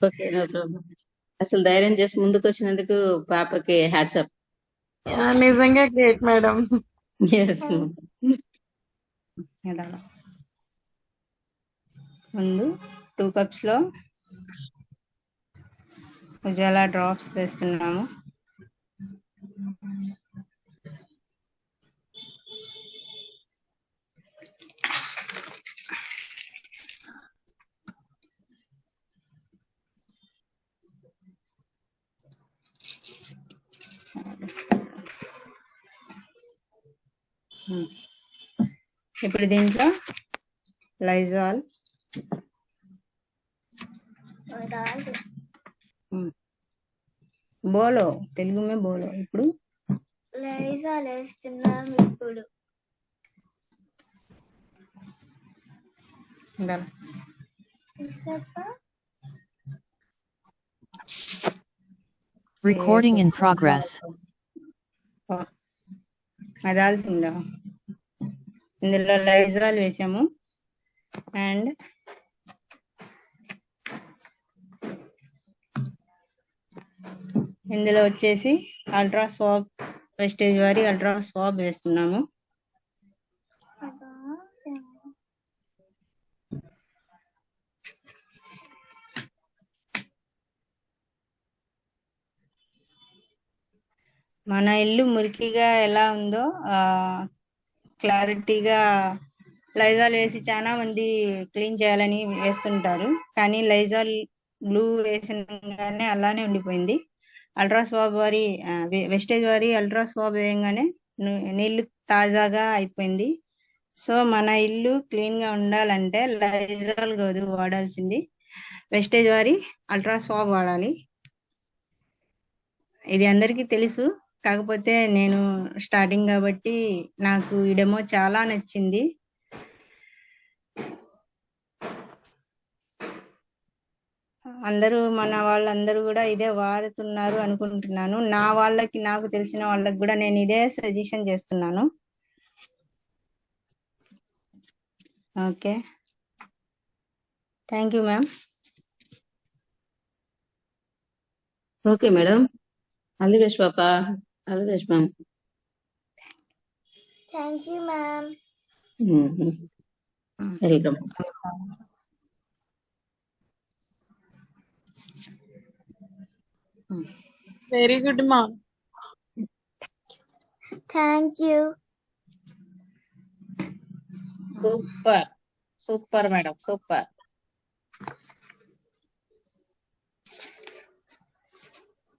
Okay, no problem. అసలు ధైర్యం చేసి ముందుకు వచ్చినందుకు పాపకి హ్యాట్సప్. నిజంగా గ్రేట్ మేడం. ఎస్. ఇలా ముందు 2 cups లో ఉజాలా డ్రాప్స్ వేస్తున్నాము. ఇప్పుడు దీంట్లో లైజాల్, బోలో, తెలుగు మే బోలో. ఇప్పుడు లైజాల్ వేస్తున్నాం. ఇప్పుడు ఉండాలి. Recording in progress. అదాల్తుందా, ఇందులో లైజాల్ వేసాము. అండ్ ఇందులో వచ్చేసి అల్ట్రా స్వాబ్, వెస్టేజ్ వారి అల్ట్రా స్వాబ్ వేస్తున్నాము. మన ఇల్లు మురికిగా ఎలా ఉందో క్లారిటీగా లైజాల్ వేసి చాలా మంది క్లీన్ చేయాలని వేస్తుంటారు, కానీ లైజాల్ బ్లూ వేసినగానే అలానే ఉండిపోయింది. అల్ట్రా స్వాబ్ వారి వెస్టేజ్ వారి అల్ట్రా స్వాబ్ వేయంగానే నీళ్లు తాజాగా అయిపోయింది. సో మన ఇల్లు క్లీన్ గా ఉండాలంటే లైజాల్ కాదు వాడాల్సింది, వెస్టేజ్ వారి అల్ట్రా స్వాబ్ వాడాలి. ఇది అందరికీ తెలుసు, కాకపోతే నేను స్టార్టింగ్ కాబట్టి నాకు ఈ డెమో చాలా నచ్చింది. అందరూ మన వాళ్ళందరూ కూడా ఇదే వాడుతున్నారు అనుకుంటున్నాను. నా వాళ్ళకి, నాకు తెలిసిన వాళ్ళకి కూడా నేను ఇదే సజెషన్ చేస్తున్నాను. Okay, thank you ma'am. Okay madam, all the best పాప, all the best ma'am. Thank you ma'am. Welcome. Very good మా. Thank you. Super super madam, super.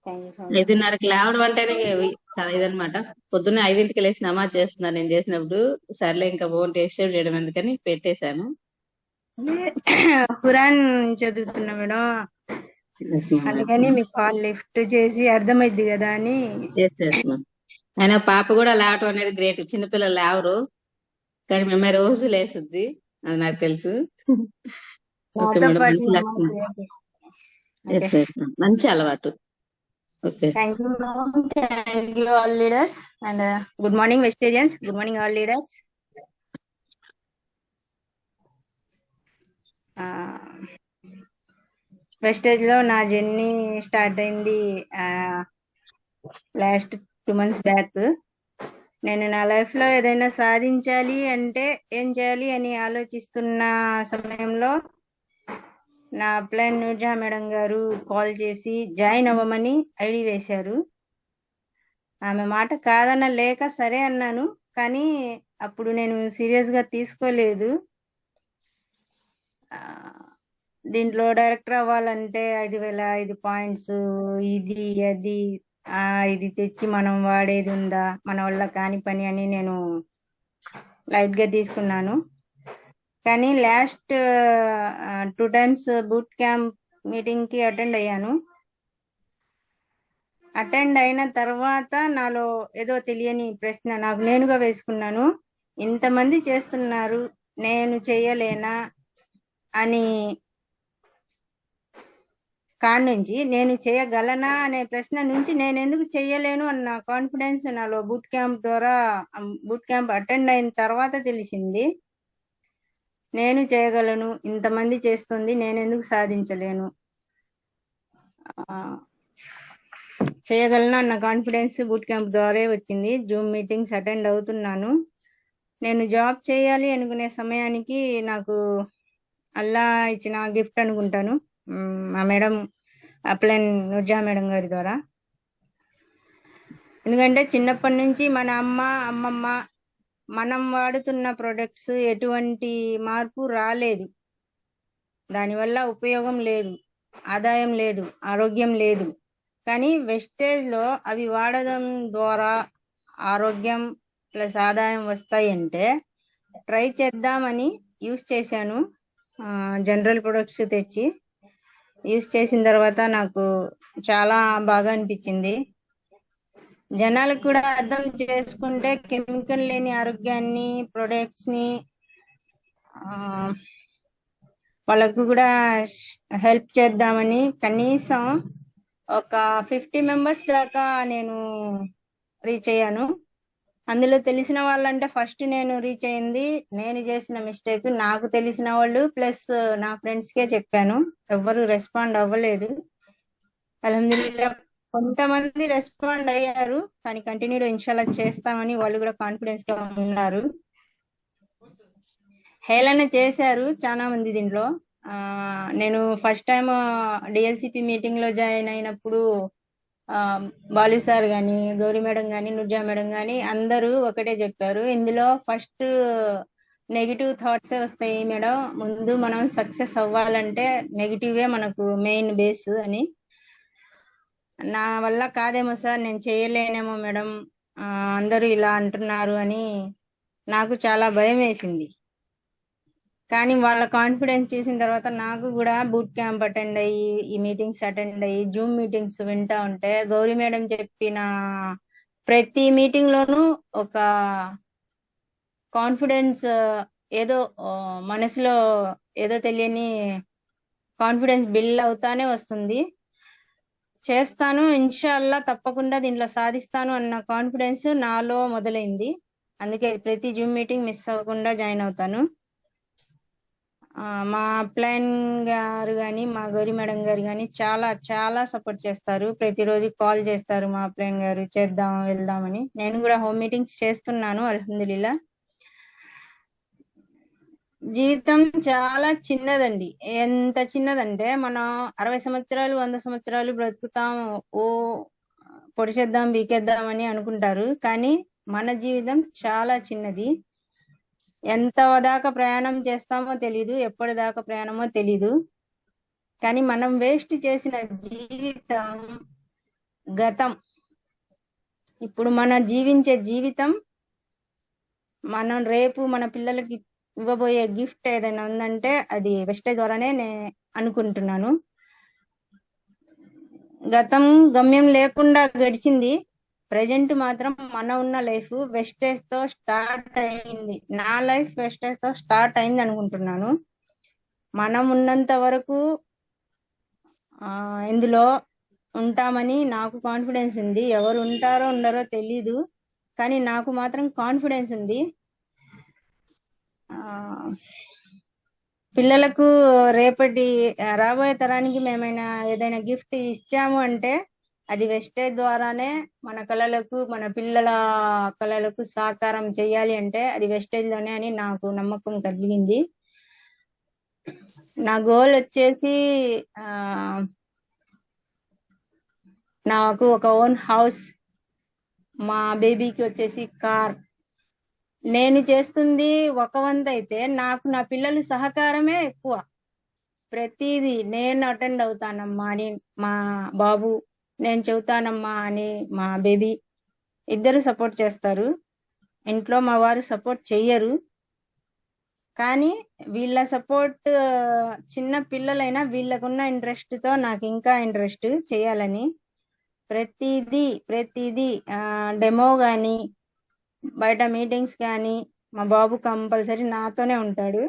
Thank you. 5:30కి లేవడం అంటేనే చాలా ఇదనమాట. పొద్దున్నే 5ంటికి లేచి నమాజ్ చేస్తున్నాను నేను చేసినప్పుడు. సర్లే ఇంకా ఫోన్ టేస్ట్ చేయడం ఎందుకని పెట్టేశాను. ఖురాన్ చదువుతున్నా మేడం, అందుకని మీకు కాల్ లిఫ్ట్ చేసి అర్థమైద్ది కదా అని. అయినా పాప కూడా లేవటం అనేది గ్రేట్. చిన్నపిల్లలు లేవరు, కానీ మేము రోజు లేసుద్ది, అది నాకు తెలుసు. ఓకే నాతో మేడం, పాటు మంచి లక్షణం, మంచి అలవాటు. Okay, thank you ma'am. Thank you all leaders and good morning vegetarians. Good morning all leaders. Vestige లో నా జర్నీ స్టార్ట్ అయింది లాస్ట్ 2 months బ్యాక్. నేను నా లైఫ్ లో ఏదైనా సాధించాలి అంటే ఏం చేయాలి అని ఆలోచిస్తున్న సమయంలో నా అప్లైన్ నూర్జా మేడం గారు కాల్ చేసి జాయిన్ అవ్వమని ఐడి వేశారు. ఆమె మాట కాదన్న లేక సరే అన్నాను, కానీ అప్పుడు నేను సీరియస్ గా తీసుకోలేదు. దీంట్లో డైరెక్టర్ అవ్వాలంటే 5,005 పాయింట్స్, ఇది అది, ఇది తెచ్చి మనం వాడేది ఉందా, మన వల్ల కాని పని అని నేను లైట్ గా తీసుకున్నాను. కానీ last 2 times boot camp meeting కి అటెండ్ అయ్యాను. అటెండ్ అయిన తర్వాత నాలో ఏదో తెలియని ప్రశ్న నాకు నేనుగా వేసుకున్నాను, ఇంతమంది చేస్తున్నారు నేను చెయ్యలేనా అని. కాడి నుంచి నేను చేయగలనా అనే ప్రశ్న నుంచి నేను ఎందుకు చెయ్యలేను అన్న కాన్ఫిడెన్స్ నాలో బూట్ క్యాంప్ అటెండ్ అయిన తర్వాత తెలిసింది. నేను చేయగలను, ఇంతమంది చేస్తుంది, నేను ఎందుకు సాధించలేను. ఆ, చేయగలను అన్న కాన్ఫిడెన్స్ బూట్ క్యాంప్ ద్వారా వచ్చింది. జూమ్ మీటింగ్స్ అటెండ్ అవుతున్నాను. నేను జాబ్ చేయాలి అనుకునే సమయానికి నాకు అల్లా ఇచ్చిన గిఫ్ట్ అనుకుంటాను. మా మేడం అప్లైన్ నుర్జా మేడం గారి ద్వారా. ఎందుకంటే చిన్నప్పటి నుంచి మన అమ్మమ్మ మనం వాడుతున్న ప్రొడక్ట్స్ ఎటువంటి మార్పు రాలేదు. దానివల్ల ఉపయోగం లేదు, ఆదాయం లేదు, ఆరోగ్యం లేదు. కానీ వెస్టేజ్లో అవి వాడడం ద్వారా ఆరోగ్యం ప్లస్ ఆదాయం వస్తాయంటే ట్రై చేద్దామని యూస్ చేశాను. జనరల్ ప్రొడక్ట్స్ తెచ్చి యూస్ చేసిన తర్వాత నాకు చాలా బాగా అనిపించింది. జనాలకు కూడా అర్థం చేసుకుంటే కెమికల్ లేని ఆరోగ్యాన్ని ప్రొడక్ట్స్ని వాళ్ళకు కూడా హెల్ప్ చేద్దామని కనీసం ఒక 50 మెంబర్స్ దాకా నేను రీచ్ అయ్యాను. అందులో తెలిసిన వాళ్ళంటే ఫస్ట్ నేను రీచ్ అయింది నేను చేసిన మిస్టేక్. నాకు తెలిసిన వాళ్ళు ప్లస్ నా ఫ్రెండ్స్కే చెప్పాను, ఎవ్వరు రెస్పాండ్ అవ్వలేదు. అల్హమ్దులిల్లా కొంతమంది రెస్పాండ్ అయ్యారు, కానీ కంటిన్యూగా ఇన్షాల్లా చేస్తామని వాళ్ళు కూడా కాన్ఫిడెన్స్ గా ఉన్నారు. హేళన చేశారు చాలా మంది దీంట్లో. నేను ఫస్ట్ టైం డిఎల్సిపి మీటింగ్ లో జాయిన్ అయినప్పుడు బాలు సార్ గాని, గౌరీ మేడం గాని, నుర్జా మేడం గాని అందరూ ఒకటే చెప్పారు, ఇందులో ఫస్ట్ నెగిటివ్ థాట్సే వస్తాయి మేడం, ముందు మనం సక్సెస్ అవ్వాలంటే నెగిటివే మనకు మెయిన్ బేస్ అని. నా వల్ల కాదేమో సార్, నేను చేయలేనేమో మేడం, అందరూ ఇలా అంటున్నారు అని నాకు చాలా భయం వేసింది. కానీ వాళ్ళ కాన్ఫిడెన్స్ చూసిన తర్వాత నాకు కూడా బూట్ క్యాంప్ అటెండ్ అయ్యి ఈ మీటింగ్స్ అటెండ్ అయ్యి జూమ్ మీటింగ్స్ వింటా ఉంటే గౌరీ మేడం చెప్పిన ప్రతి మీటింగ్ లోనూ ఒక కాన్ఫిడెన్స్, ఏదో మనసులో ఏదో తెలియని కాన్ఫిడెన్స్ బిల్డ్ అవుతానే వస్తుంది. చేస్తాను ఇన్షాల్లా, తప్పకుండా దీంట్లో సాధిస్తాను అన్న కాన్ఫిడెన్స్ నాలో మొదలైంది. అందుకే ప్రతి జూమ్ మీటింగ్ మిస్ అవ్వకుండా జాయిన్ అవుతాను. మా అప్లైన్ గారు కానీ, మా గౌరీ మేడం గారు కానీ చాలా చాలా సపోర్ట్ చేస్తారు. ప్రతిరోజు కాల్ చేస్తారు మా అప్లైన్ గారు, చేద్దాం వెళ్దామని. నేను కూడా హోమ్ మీటింగ్స్ చేస్తున్నాను అల్హమ్దులిల్లా. జీవితం చాలా చిన్నదండి. ఎంత చిన్నదంటే మనం 60 సంవత్సరాలు 100 సంవత్సరాలు బ్రతుకుతాం, ఓ పొడిచేద్దాం బీకేద్దాం అని అనుకుంటారు. కానీ మన జీవితం చాలా చిన్నది. ఎంత దాకా ప్రయాణం చేస్తామో తెలీదు, ఎప్పటిదాకా ప్రయాణమో తెలీదు. కానీ మనం వేస్ట్ చేసిన జీవితం గతం. ఇప్పుడు మన జీవించే జీవితం మనం రేపు మన పిల్లలకి ఇవ్వబోయే గిఫ్ట్ ఏదైనా ఉందంటే అది వెస్టేజ్ ద్వారానే నేను అనుకుంటున్నాను. గతం గమ్యం లేకుండా గడిచింది, ప్రజెంట్ మాత్రం మన ఉన్న లైఫ్ వెస్టేజ్ తో స్టార్ట్ అయింది. నా లైఫ్ వెస్టేజ్ తో స్టార్ట్ అయింది అనుకుంటున్నాను. మనం ఉన్నంత వరకు ఇందులో ఉంటామని నాకు కాన్ఫిడెన్స్ ఉంది. ఎవరు ఉంటారో ఉండరో తెలీదు, కానీ నాకు మాత్రం కాన్ఫిడెన్స్ ఉంది. పిల్లలకు రేపటి రాబోయే తరానికి మేమైనా ఏదైనా గిఫ్ట్ ఇచ్చాము అంటే అది వెస్టేజ్ ద్వారానే. మన కళలకు, మన పిల్లల కళలకు సాకారం చేయాలి అంటే అది వెస్టేజ్ లోనే అని నాకు నమ్మకం కలిగింది. నా గోల్ వచ్చేసి నాకు ఒక ఓన్ హౌస్, మా బేబీకి వచ్చేసి కార్. నేను చేస్తుంది ఒక వంతు అయితే నాకు నా పిల్లలు సహకారమే ఎక్కువ. ప్రతిదీ నేను అటెండ్ అవుతానమ్మా అని మా బాబు, నేను చెబుతానమ్మా అని మా బేబీ ఇద్దరు సపోర్ట్ చేస్తారు. ఇంట్లో మా వారు సపోర్ట్ చెయ్యరు, కానీ వీళ్ళ సపోర్ట్, చిన్న పిల్లలైనా వీళ్ళకున్న ఇంట్రెస్ట్ తో నాకు ఇంకా ఇంట్రెస్ట్ చేయాలని. ప్రతిదీ డెమో కానీ బయట మీటింగ్స్ కానీ మా బాబు కంపల్సరీ నాతోనే ఉంటాడు.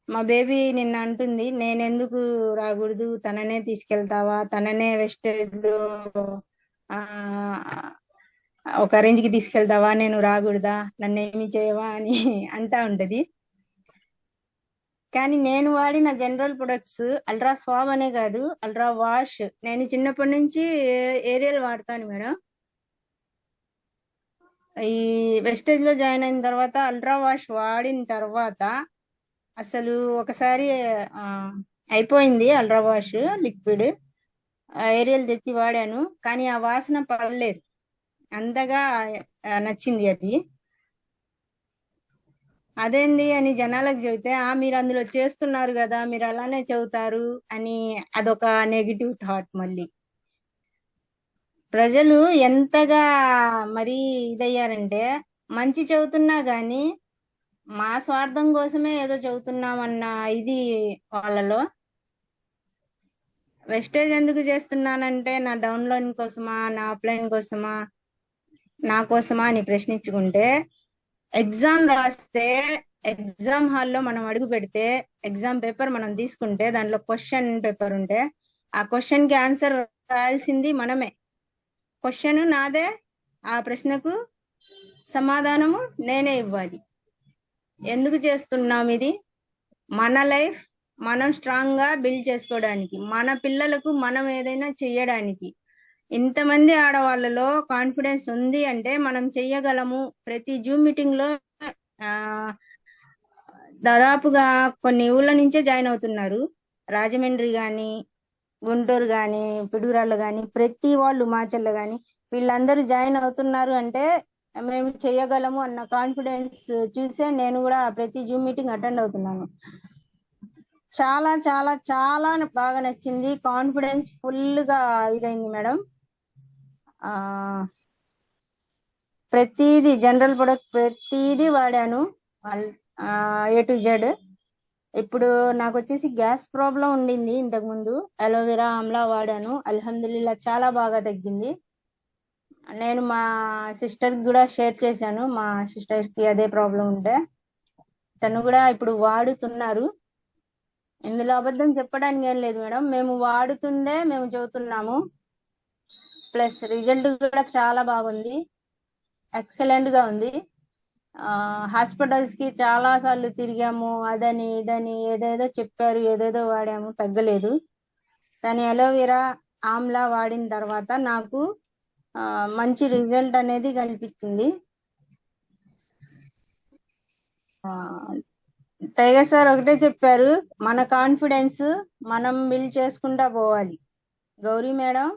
మా బేబీ నిన్న అంటుంది, నేనెందుకు రాకూడదు, తననే తీసుకెళ్తావా, తననే వెస్టేజ్ లో ఒక రేంజ్ కి తీసుకెళ్తావా, నేను రాకూడదా, నన్ను ఏమి చేయవా అని అంటా ఉంటది. కానీ నేను వాడిన జనరల్ ప్రొడక్ట్స్ అల్ట్రా స్వాబ్ అనే కాదు, అల్ట్రా వాష్. నేను చిన్నప్పటి నుంచి ఏరియల్ వాడతాను మేడం. ఈ వెస్టేజ్ లో జాయిన్ అయిన తర్వాత అల్ట్రా వాష్ వాడిన తర్వాత అసలు ఒకసారి ఆ, అయిపోయింది అల్ట్రా వాష్ లిక్విడ్. ఏరియల్ తెచ్చి వాడాను, కానీ ఆ వాసన పడలేదు. అంతగా నచ్చింది అది. అదేంది అని జనాలకు చెబితే, మీరు అందులో చేస్తున్నారు కదా, మీరు అలానే చెబుతారు అని అదొక నెగిటివ్ థాట్. మళ్ళీ ప్రజలు ఎంతగా మరీ ఇదయ్యారంటే, మంచి చెబుతున్నా గాని మా స్వార్థం కోసమే ఏదో చెబుతున్నామన్న ఇది వాళ్ళలో. వెస్టేజ్ ఎందుకు చేస్తున్నానంటే నా డౌన్లైన్ కోసమా, నా అప్లైన్ కోసమా, నా కోసమా అని ప్రశ్నించుకుంటే, ఎగ్జామ్ రాస్తే ఎగ్జామ్ హాల్లో మనం అడుగు పెడితే ఎగ్జామ్ పేపర్ మనం తీసుకుంటే దాంట్లో క్వశ్చన్ పేపర్ ఉంటే ఆ క్వశ్చన్ కి ఆన్సర్ రాయాల్సింది మనమే. క్వశ్చన్ నాదే, ఆ ప్రశ్నకు సమాధానము నేనే ఇవ్వాలి. ఎందుకు చేస్తున్నాం ఇది? మన లైఫ్ మనం స్ట్రాంగ్ గా బిల్డ్ చేసుకోవడానికి, మన పిల్లలకు మనం ఏదైనా చెయ్యడానికి. ఇంతమంది ఆడవాళ్ళలో కాన్ఫిడెన్స్ ఉంది అంటే మనం చెయ్యగలము. ప్రతి జూమ్ మీటింగ్ లో ఆ దాదాపుగా కొన్ని ఊళ్ళ నుంచే జాయిన్ అవుతున్నారు. రాజమండ్రి గాని, గుంటూరు గాని, పిడుగురాళ్ళు గాని, ప్రతి వాళ్ళు మాచర్ల గాని, వీళ్ళందరూ జాయిన్ అవుతున్నారు అంటే మేము చెయ్యగలము అన్న కాన్ఫిడెన్స్ చూసే నేను కూడా ప్రతి జూమ్ మీటింగ్ అటెండ్ అవుతున్నాను. చాలా చాలా చాలా బాగా నచ్చింది. కాన్ఫిడెన్స్ ఫుల్ గా ఇదైంది మేడం. ఆ ప్రతిదీ జనరల్ ప్రొడక్ట్ ప్రతిదీ వాడాను, ఏ టు జెడ్. ఇప్పుడు నాకు వచ్చేసి గ్యాస్ ప్రాబ్లం ఉండింది ఇంతకు ముందు. అలోవెరా ఆమ్లా వాడాను, అల్హమ్దుల్లా చాలా బాగా తగ్గింది. నేను మా సిస్టర్ కూడా షేర్ చేశాను, మా సిస్టర్ కి అదే ప్రాబ్లం ఉంటే తను కూడా ఇప్పుడు వాడుతున్నారు. ఇందులో అబద్ధం చెప్పడానికి ఏం లేదు మేడం, మేము వాడుతుందే మేము చెబుతున్నాము. ప్లస్ రిజల్ట్ కూడా చాలా బాగుంది, ఎక్సలెంట్ గా ఉంది. హాస్పిటల్స్ కి చాలా సార్లు తిరిగాము, అదని ఇదని ఏదేదో చెప్పారు, ఏదేదో వాడాము, తగ్గలేదు. కానీ అలోవెరా ఆమ్లా వాడిన తర్వాత నాకు మంచి రిజల్ట్ అనేది కనిపించింది. టైగర్ సార్ ఒకటే చెప్పారు, మన కాన్ఫిడెన్స్ మనం బిల్డ్ చేసుకుంటా పోవాలి. గౌరీ మేడం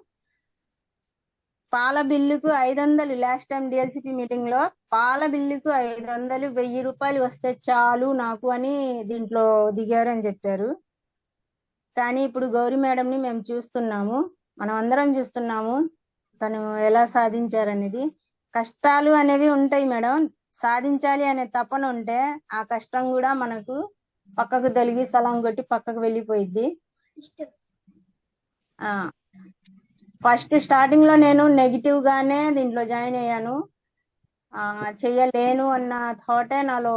పాల బిల్లుకు 500, లాస్ట్ టైం డిఎల్సిపి మీటింగ్ లో పాల బిల్లుకు 500, 1000 రూపాయలు వస్తే చాలు నాకు అని దీంట్లో దిగారని చెప్పారు. కానీ ఇప్పుడు గౌరీ మేడం ని మేము చూస్తున్నాము, మనం అందరం చూస్తున్నాము తను ఎలా సాధించారనేది. కష్టాలు అనేవి ఉంటాయి మేడం, సాధించాలి అనే తపన ఉంటే ఆ కష్టం కూడా మనకు పక్కకు తొలగి సలాం కొట్టి పక్కకు వెళ్ళిపోయిద్ది. ఫస్ట్ స్టార్టింగ్ లో నేను నెగిటివ్ గానే దీంట్లో జాయిన్ అయ్యాను. చెయ్యలేను అన్న థాటే నాలో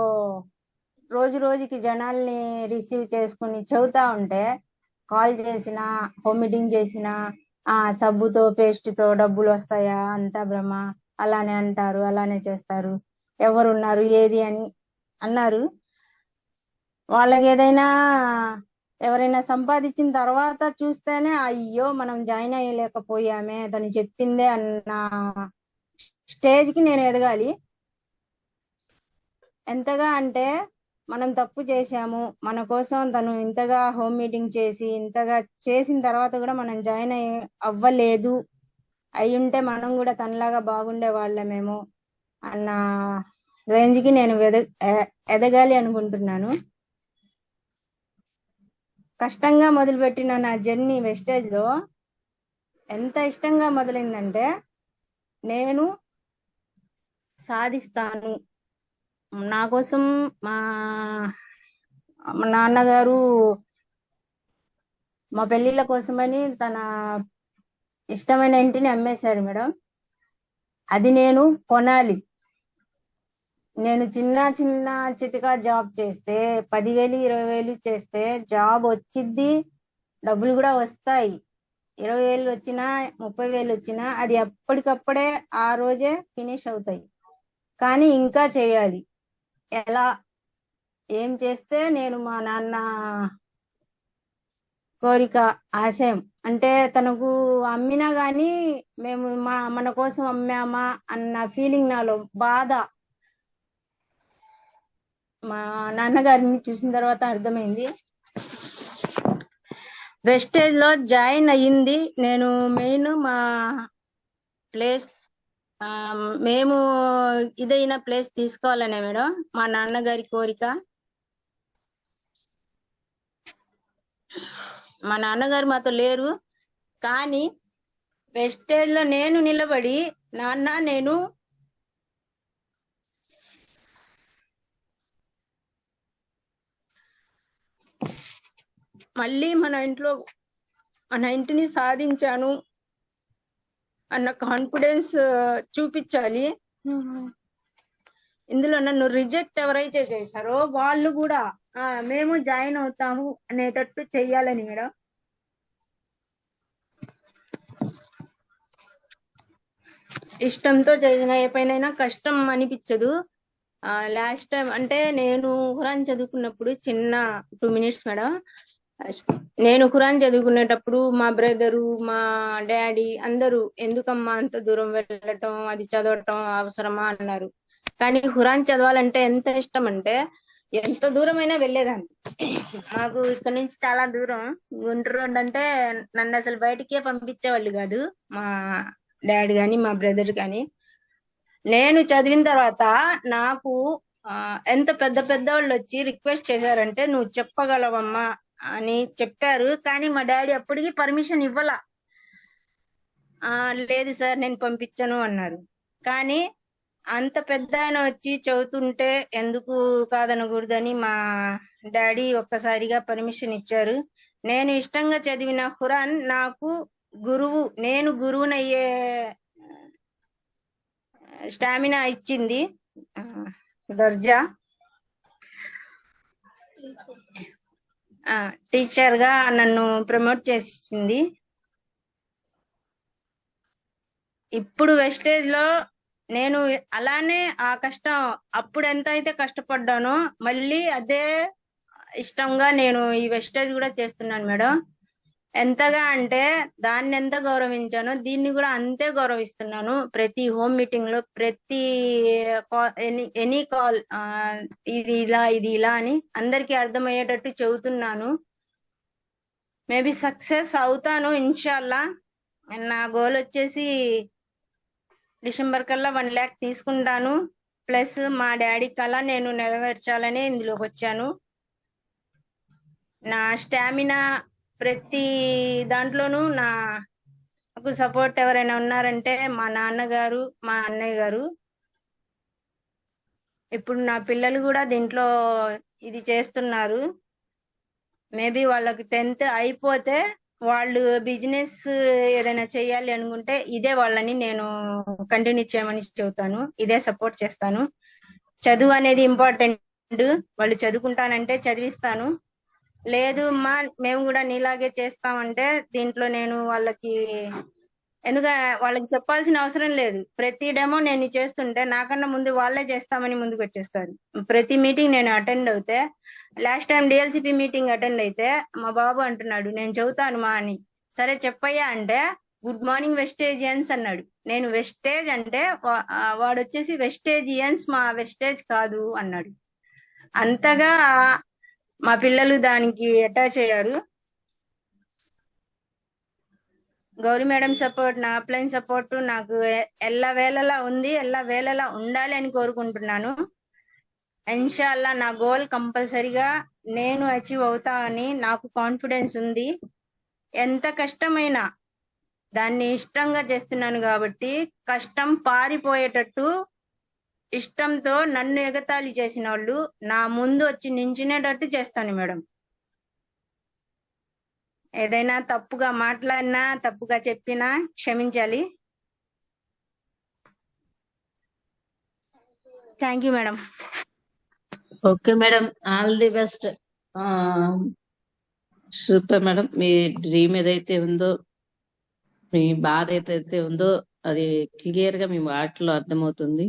రోజు రోజుకి జనాల్ని రిసీవ్ చేసుకుని చెబుతా ఉంటే, కాల్ చేసిన, హోమ్ మీటింగ్ చేసిన, సబ్బుతో పేస్ట్ తో డబ్బులు వస్తాయా, అంతా భ్రమ, అలానే అంటారు, అలానే చేస్తారు, ఎవరున్నారు ఏది అని అన్నారు. వాళ్ళకి ఏదైనా ఎవరైనా సంపాదించిన తర్వాత చూస్తేనే అయ్యో మనం జాయిన్ అయ్యలేకపోయామే, తను చెప్పిందే అన్న స్టేజ్ కి నేను ఎదగాలి. ఎంతగా అంటే మనం తప్పు చేశాము, మన కోసం తను ఇంతగా హోమ్ మీటింగ్ చేసి ఇంతగా చేసిన తర్వాత కూడా మనం జాయిన్ అవ్వలేదు, అయ్యుంటే మనం కూడా తనలాగా బాగుండే వాళ్ళమేమో అన్న రేంజ్ కి నేను ఎదగాలి అనుకుంటున్నాను. కష్టంగా మొదలుపెట్టిన నా జర్నీ వెస్టేజ్ లో ఎంత ఇష్టంగా మొదలైందంటే, నేను సాధిస్తాను, నా కోసం మా నాన్నగారు మా పెళ్లిళ్ళ కోసమని తన ఇష్టమైన ఇంటిని అమ్మేశారు మేడం. అది నేను కొనాలి. నేను చిన్న చిన్న చితికా జాబ్ చేస్తే 10,000, 20,000 చేస్తే జాబ్ వచ్చిద్ది, డబ్బులు కూడా వస్తాయి. 20,000 వచ్చినా 30,000 వచ్చినా అది అప్పటికప్పుడే ఆ రోజే ఫినిష్ అవుతాయి. కానీ ఇంకా చేయాలి. ఎలా ఏం చేస్తే నేను మా నాన్న కోరిక ఆశయం అంటే తనకు అమ్మినా గాని మేము మన కోసం అమ్మామా అన్న ఫీలింగ్ నాలో బాధ మా నాన్నగారిని చూసిన తర్వాత అర్థమైంది. వెస్టేజ్ లో జాయిన్ అయ్యింది నేను. మెయిన్ మా ప్లేస్ మేము ఇదైన ప్లేస్ తీసుకోవాలనే మేడం మా నాన్నగారి కోరిక. మా నాన్నగారు మాతో లేరు, కానీ వెస్టేజ్ లో నేను నిలబడి నాన్న నేను మళ్ళీ మన ఇంటిని సాధించాను అన్న కాన్ఫిడెన్స్ చూపించాలి. ఇందులో నన్ను రిజెక్ట్ ఎవరైతే చేశారో వాళ్ళు కూడా మేము జాయిన్ అవుతాము అనేటట్టు చెయ్యాలని మేడం. ఇష్టంతో చేసిన ఏ పైనైనా కష్టం అనిపించదు. లాస్ట్ టైం అంటే నేను ఖురాన్ చదువుకున్నప్పుడు చిన్న 2 minutes మేడం. నేను ఖురాన్ చదువుకునేటప్పుడు మా బ్రదరు మా డాడీ అందరూ ఎందుకమ్మా అంత దూరం వెళ్ళటం, అది చదవటం అవసరమా అన్నారు. కానీ ఖురాన్ చదవాలంటే ఎంత ఇష్టం అంటే ఎంత దూరమైనా వెళ్ళేదాన్ని. నాకు ఇక్కడ నుంచి చాలా దూరం, గుంటూరు రోడ్ అంటే నన్ను అసలు బయటికే పంపించేవాళ్ళు కాదు మా డాడీ కానీ మా బ్రదర్ కానీ. నేను చదివిన తర్వాత నాకు ఎంత పెద్ద పెద్ద వాళ్ళు వచ్చి రిక్వెస్ట్ చేశారంటే నువ్వు చెప్పగలవమ్మా అని చెప్పారు. కానీ మా డాడీ అప్పటికి పర్మిషన్ ఇవ్వాల. లేదు సార్ నేను పంపించను అన్నారు. కానీ అంత పెద్ద ఆయన వచ్చి చదువుతుంటే ఎందుకు కాదనకూడదని మా డాడీ ఒక్కసారిగా పర్మిషన్ ఇచ్చారు. నేను ఇష్టంగా చదివిన ఖురాన్ నాకు నేను గురువునయ్యే స్టామినా ఇచ్చింది, దర్జా. టీచర్ గా నన్ను ప్రమోట్ చేసింది. ఇప్పుడు వెస్టేజ్ లో నేను అలానే ఆ కష్టం అప్పుడు ఎంత అయితే కష్టపడ్డానో మళ్ళీ అదే ఇష్టంగా నేను ఈ వెస్టేజ్ కూడా చేస్తున్నాను మేడం. ఎంతగా అంటే దాన్ని ఎంత గౌరవించానో దీన్ని కూడా అంతే గౌరవిస్తున్నాను. ప్రతి హోమ్ మీటింగ్ లో ప్రతి ఎనీ కాల్ ఇది ఇలా అని అందరికి అర్థమయ్యేటట్టు చెబుతున్నాను. మేబీ సక్సెస్ అవుతాను ఇన్షాల్లా. నా గోల్ వచ్చేసి డిసెంబర్ కల్లా 1 lakh తీసుకుంటాను. ప్లస్ మా డాడీ కళ నేను నెరవేర్చాలని ఇందులోకి వచ్చాను. నా స్టామినా ప్రతి దాంట్లోనూ నాకు సపోర్ట్ ఎవరైనా ఉన్నారంటే మా నాన్నగారు మా అన్నయ్య గారు. ఇప్పుడు నా పిల్లలు కూడా దీంట్లో ఇది చేస్తున్నారు. మేబీ వాళ్ళకి 10th అయిపోతే వాళ్ళు బిజినెస్ ఏదైనా చేయాలి అనుకుంటే ఇదే వాళ్ళని నేను కంటిన్యూ చేయమని చెబుతాను, ఇదే సపోర్ట్ చేస్తాను. చదువు అనేది ఇంపార్టెంట్. వాళ్ళు చదువుకుంటానంటే చదివిస్తాను. లేదు మేము కూడా నీలాగే చేస్తామంటే దీంట్లో నేను వాళ్ళకి వాళ్ళకి చెప్పాల్సిన అవసరం లేదు. ప్రతి డెమో నేను చేస్తుంటే నాకన్నా ముందు వాళ్ళే చేస్తామని ముందుకు వచ్చేస్తారు. ప్రతి మీటింగ్ నేను అటెండ్ అవుతే, last time DLCP meeting attend అయితే మా బాబు అంటున్నాడు నేను చెబుతాను మా అని. సరే చెప్పయ్యా అంటే గుడ్ మార్నింగ్ వెస్టేజియన్స్ అన్నాడు. నేను వెస్టేజ్ అంటే వాడు వచ్చేసి వెస్టేజియన్స్ మా వెస్టేజ్ కాదు అన్నాడు. అంతగా మా పిల్లలు దానికి అటాచ్ అయ్యారు. గౌరీ మేడం సపోర్ట్, నా అప్లైన్ సపోర్ట్ నాకు ఎల్లవేళలా ఉంది, ఎల్లవేళలా ఉండాలి అని కోరుకుంటున్నాను. ఇన్షాల్లా నా గోల్ కంపల్సరిగా నేను అచీవ్ అవుతా అని నాకు కాన్ఫిడెన్స్ ఉంది. ఎంత కష్టమైనా దాన్ని ఇష్టంగా చేస్తున్నాను కాబట్టి కష్టం పారిపోయేటట్టు ఇష్టంతో నన్ను ఎగతాళి చేసిన వాళ్ళు నా ముందు వచ్చి నించునేటట్టు చేస్తాను మేడం. ఏదైనా తప్పుగా మాట్లాడినా తప్పుగా చెప్పినా క్షమించాలి. Thank you madam. Okay madam, all the best. Super madam. Me dream ఏదైతే ఉందో, మీ బాధ ఏదైతే ఉందో అది క్లియర్ గా మీ మాటలో అర్థమవుతుంది.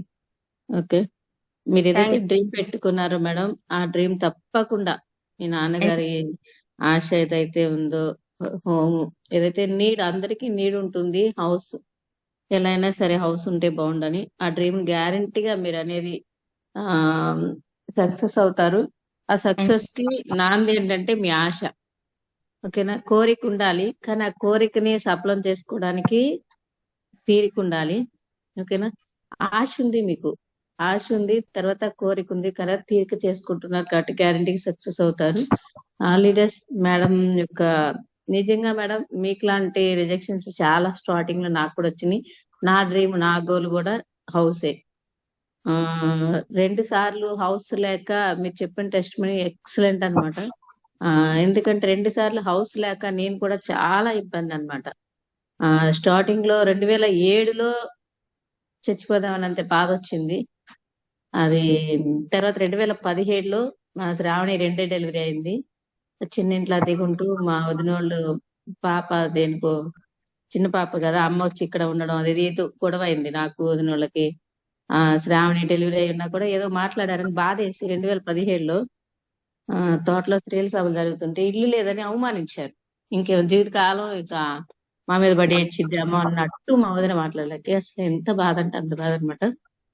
ఓకే, మీరు ఏదైతే థ్యాంక్ డ్రీమ్ పెట్టుకున్నారో మేడం, ఆ డ్రీమ్ తప్పకుండా మీ నాన్నగారి ఆశ ఏదైతే ఉందో, హోమ్ ఏదైతే నీడ్, అందరికీ నీడ్ ఉంటుంది హౌస్, ఎలా అయినా సరే హౌస్ ఉంటే బాగుండని, ఆ డ్రీమ్ గ్యారంటీగా మీరు అనేది సక్సెస్ అవుతారు. ఆ సక్సెస్ కి నాంది ఏంటంటే మీ ఆశ. ఓకేనా? కోరిక ఉండాలి, కానీ ఆ కోరికని సఫలం చేసుకోవడానికి తీరిక ఉండాలి. ఓకేనా? ఆశ ఉంది మీకు, ఆశ ఉంది, తర్వాత కోరిక ఉంది, కదా తీరిక చేసుకుంటున్నారు కాబట్టి గ్యారంటీకి సక్సెస్ అవుతారు. లీడర్స్ మేడం యొక్క నిజంగా మేడం మీకు లాంటి రిజెక్షన్స్ చాలా స్టార్టింగ్ లో నాకు కూడా వచ్చినాయి. నా డ్రీమ్, నా గోల్ కూడా హౌసే. 2 సార్లు హౌస్ లేక మీరు చెప్పిన టెస్ట్ మనీ ఎక్సలెంట్ అనమాట. ఎందుకంటే 2 సార్లు హౌస్ లేక నేను కూడా చాలా ఇబ్బంది అనమాట. స్టార్టింగ్ లో 2007లో చచ్చిపోదామన్నంత బాధ వచ్చింది. అది తర్వాత 2017లో మా శ్రావణి 2 డెలివరీ అయింది. చిన్నింట్లో దిగుంటూ మా వదినోళ్ళు పాప దేనికో చిన్న పాప కదా, అమ్మ వచ్చి ఇక్కడ ఉండడం, అది ఏదో గొడవ అయింది నాకు వదినోళ్ళకి. శ్రావణి డెలివరీ అయినా కూడా ఏదో మాట్లాడారని బాధేసి 2017లో తోటలో స్త్రీల సభలు జరుగుతుంటే ఇల్లు లేదని అవమానించారు. ఇంకేం జీవితకాలం ఇక మా మీద పడి ఏడ్చిద్దామో అన్నట్టు మా వదిన మాట్లాడలేక అసలు ఎంత బాధ అంటే అంత బాధ అనమాట.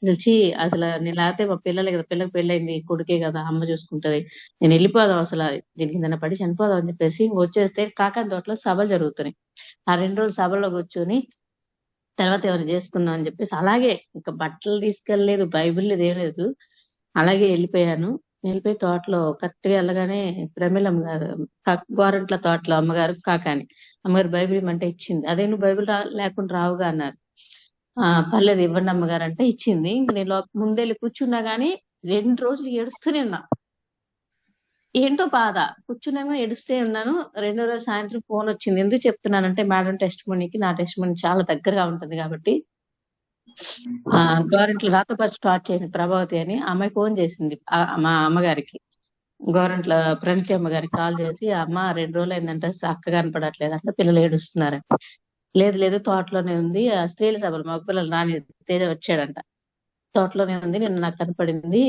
తెలిసి అసలు నేను లేకపోతే మా పిల్లలే కదా, పిల్లకి పెళ్ళైంది, కొడుకే కదా, అమ్మ చూసుకుంటది, నేను వెళ్ళిపోదాం అసలు దీనికి కింద పడి చనిపోదాం అని చెప్పేసి వచ్చేస్తే కాకాని తోటలో సభలు జరుగుతున్నాయి. ఆ 2 రోజులు సభలో కూర్చొని తర్వాత ఎవరు చేసుకుందాం అని చెప్పేసి అలాగే ఇంకా బట్టలు తీసుకెళ్ళలేదు, బైబిల్ లేదు, ఏం లేదు, అలాగే వెళ్ళిపోయాను. వెళ్ళిపోయి తోటలో కరెక్ట్ గా వెళ్ళగానే ప్రమిళమ్మ గారు గోరంట్ల తోటలో అమ్మగారు కాకాని అమ్మగారు బైబిల్ ఇమ్మంటే ఇచ్చింది. అదే నువ్వు బైబిల్ లేకుండా రావుగా అన్నారు. పర్లేదు ఇవ్వండి అమ్మగారు అంటే ఇచ్చింది. ఇంక నేను ముందెళ్ళి కూర్చున్నా గానీ 2 రోజులు ఏడుస్తూనే ఉన్నా. ఏంటో బాధ, కూర్చున్నాను ఏడుస్తే ఉన్నాను. 2వ రోజు సాయంత్రం ఫోన్ వచ్చింది. ఎందుకు చెప్తున్నానంటే మేడం టెస్ట్ మనీకి నా టెస్ట్ మనీ చాలా దగ్గరగా ఉంటుంది కాబట్టి గోరంట్ల నాతో పాటు స్టార్ట్ చేసిన ప్రభావతి అని అమ్మాయి ఫోన్ చేసింది మా అమ్మగారికి. గోరంట్ల ప్రణితి అమ్మగారికి కాల్ చేసి, అమ్మ 2 రోజులు అయిందంటే అక్క కనపడట్లేదు అంటే, పిల్లలు ఏడుస్తున్నారని. లేదు లేదు తోటలోనే ఉంది, ఆ స్త్రీల సభలు మగ పిల్లలు రాని తేజ వచ్చాడంట, తోటలోనే ఉంది, నిన్న నాకు కనపడింది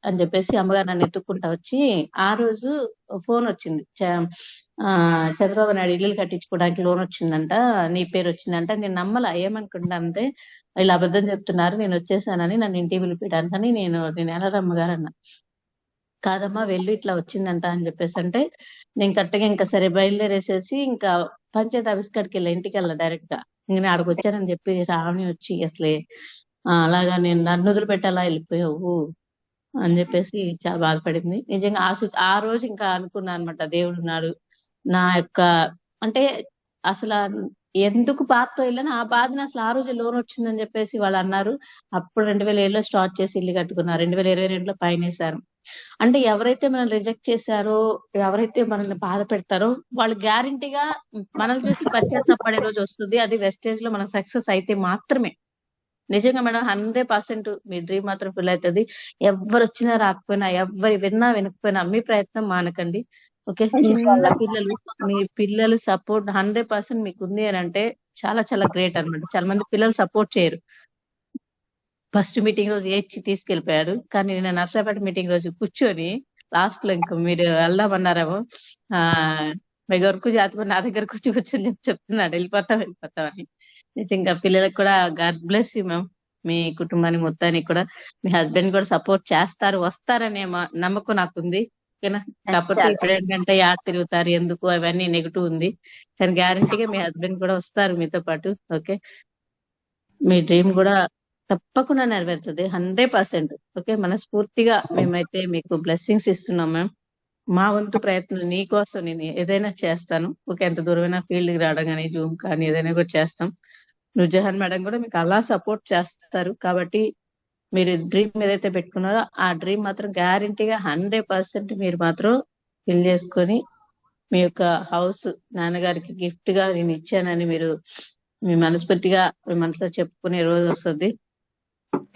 అని చెప్పేసి అమ్మగారు నన్ను ఎత్తుక్కుంటా వచ్చి, ఆ రోజు ఫోన్ వచ్చింది, చంద్రబాబు నాయుడు ఇల్లు కట్టించుకోవడానికి లోన్ వచ్చిందంట, నీ పేరు వచ్చిందంట. నేను నమ్మలా, ఏమనుకుంటానంటే వీళ్ళు అబద్ధం చెప్తున్నారు, నేను వచ్చేసానని నన్ను ఇంటికి పిలిపించడానికని. నేను ఎనరమ్మగారు అన్నా, కాదమ్మా వెళ్ళి ఇట్లా వచ్చిందంట అని చెప్పేసి అంటే, నేను కరెక్ట్గా ఇంకా సరే బయలుదేరేసేసి ఇంకా పంచాయతీ ఆఫీస్ కాడికి వెళ్ళా, ఇంటికి వెళ్ళా డైరెక్ట్ గా. ఇంక నేను ఆడికి వచ్చానని చెప్పి రావణి వచ్చి అసలే అలాగా నేను నన్ను వదిలిపెట్టాలా వెళ్ళిపోయావు అని చెప్పేసి చాలా బాధపడింది. నిజంగా ఆ రోజు ఇంకా అనుకున్నా అనమాట, దేవుడు ఉన్నాడు నా యొక్క, అంటే అసలు ఎందుకు బాధతో వెళ్ళని ఆ బాధని అసలు ఆ రోజు లోన్ వచ్చిందని చెప్పేసి వాళ్ళు అన్నారు. అప్పుడు 2007లో స్టార్ట్ చేసి ఇల్లు కట్టుకున్నారు, 2022లో పైన వేశారు. అంటే ఎవరైతే మనల్ని రిజెక్ట్ చేశారో, ఎవరైతే మనల్ని బాధ పెడతారో వాళ్ళు గ్యారంటీగా మనల్ని చూసి పశ్చాత్తాపడే రోజు వస్తుంది. అది వెస్టేజ్ లో మనం సక్సెస్ అయితే మాత్రమే. నిజంగా మేడం 100% మీ డ్రీమ్ మాత్రం ఫుల్ అవుతుంది. ఎవరు వచ్చినా రాకపోయినా, ఎవరి విన్నా వినకపోయినా మీ ప్రయత్నం మానకండి. ఓకే, చిన్న పిల్లలు, మీ పిల్లలు సపోర్ట్ 100% మీకు ఉంది అని అంటే చాలా చాలా గ్రేట్ అనమాట. చాలా మంది పిల్లలు సపోర్ట్ చేయరు. ఫస్ట్ మీటింగ్ రోజు ఏడ్చి తీసుకెళ్లిపోయారు, కానీ నేను నర్సాపేట మీటింగ్ రోజు కూర్చొని లాస్ట్ లో ఇంకా మీరు వెళ్దామన్నారేమో, మీ వరకు జాతి నా దగ్గర కూర్చొని చెప్తున్నాడు వెళ్ళిపోతాం అని. నిజంగా పిల్లలకు కూడా గాడ్ బ్లెస్ యూ మ్యామ్. మీ కుటుంబానికి మొత్తానికి కూడా మీ హస్బెండ్ కూడా సపోర్ట్ చేస్తారు, వస్తారనే నమ్మకం నాకుంది. ఓకేనా? కాకపోతే ఇప్పుడు ఏంటంటే యాడ్ తిరుగుతారు ఎందుకు అవన్నీ నెగిటివ్ ఉంది, కానీ గ్యారంటీగా మీ హస్బెండ్ కూడా వస్తారు మీతో పాటు. ఓకే, మీ డ్రీమ్ కూడా తప్పకుండా నెరవేరుతుంది 100%. ఓకే, మనస్ఫూర్తిగా మేమైతే మీకు బ్లెస్సింగ్స్ ఇస్తున్నాం మ్యామ్. మా వంతు ప్రయత్నం నీకోసం నేను ఏదైనా చేస్తాను. ఓకే, ఎంత దూరమైనా ఫీల్డ్ కి రావడం కానీ జూమ్ కానీ ఏదైనా కూడా చేస్తాం. నుజహాన్ మేడం కూడా మీకు అలా సపోర్ట్ చేస్తారు. కాబట్టి మీరు డ్రీమ్ ఏదైతే పెట్టుకున్నారో ఆ డ్రీమ్ మాత్రం గ్యారంటీగా 100% మీరు మాత్రం ఫిల్ చేసుకొని మీ యొక్క హౌస్ నాన్నగారికి గిఫ్ట్ గా నేను ఇచ్చానని మీరు మీ మనస్ఫూర్తిగా మీ మనసులో చెప్పుకునే రోజు వస్తుంది.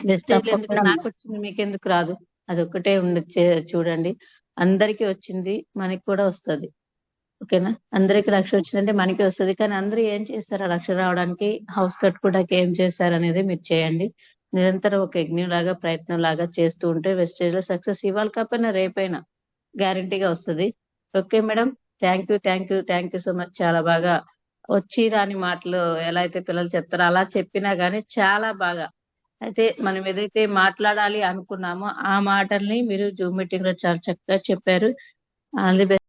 వెస్టేజ్ ఎందుకు నాకు వచ్చింది మీకెందుకు రాదు, అది ఒక్కటే చూడండి. అందరికీ వచ్చింది, మనకి కూడా వస్తుంది. ఓకేనా? అందరికి 1,00,000 వచ్చిందంటే మనకి వస్తుంది, కానీ అందరూ ఏం చేస్తారు ఆ 1,00,000 రావడానికి, హౌస్ కట్టుకోవడానికి ఏం చేస్తారు అనేది మీరు చేయండి. నిరంతరం ఒక యజ్ఞం లాగా ప్రయత్నం లాగా చేస్తూ ఉంటే వెస్టేజ్ లో సక్సెస్ ఇవ్వాలి కాకపోయినా రేపైనా గ్యారంటీగా వస్తుంది. Okay madam, thank you so much. చాలా బాగా వచ్చి రాని మాటలు ఎలా అయితే పిల్లలు చెప్తారో అలా చెప్పినా గానీ చాలా బాగా, అయితే మనం ఏదైతే మాట్లాడాలి అనుకున్నామో ఆ మాటల్ని మీరు జూమ్ మీటింగ్ లో చాలా చక్కగా చెప్పారు. All the best.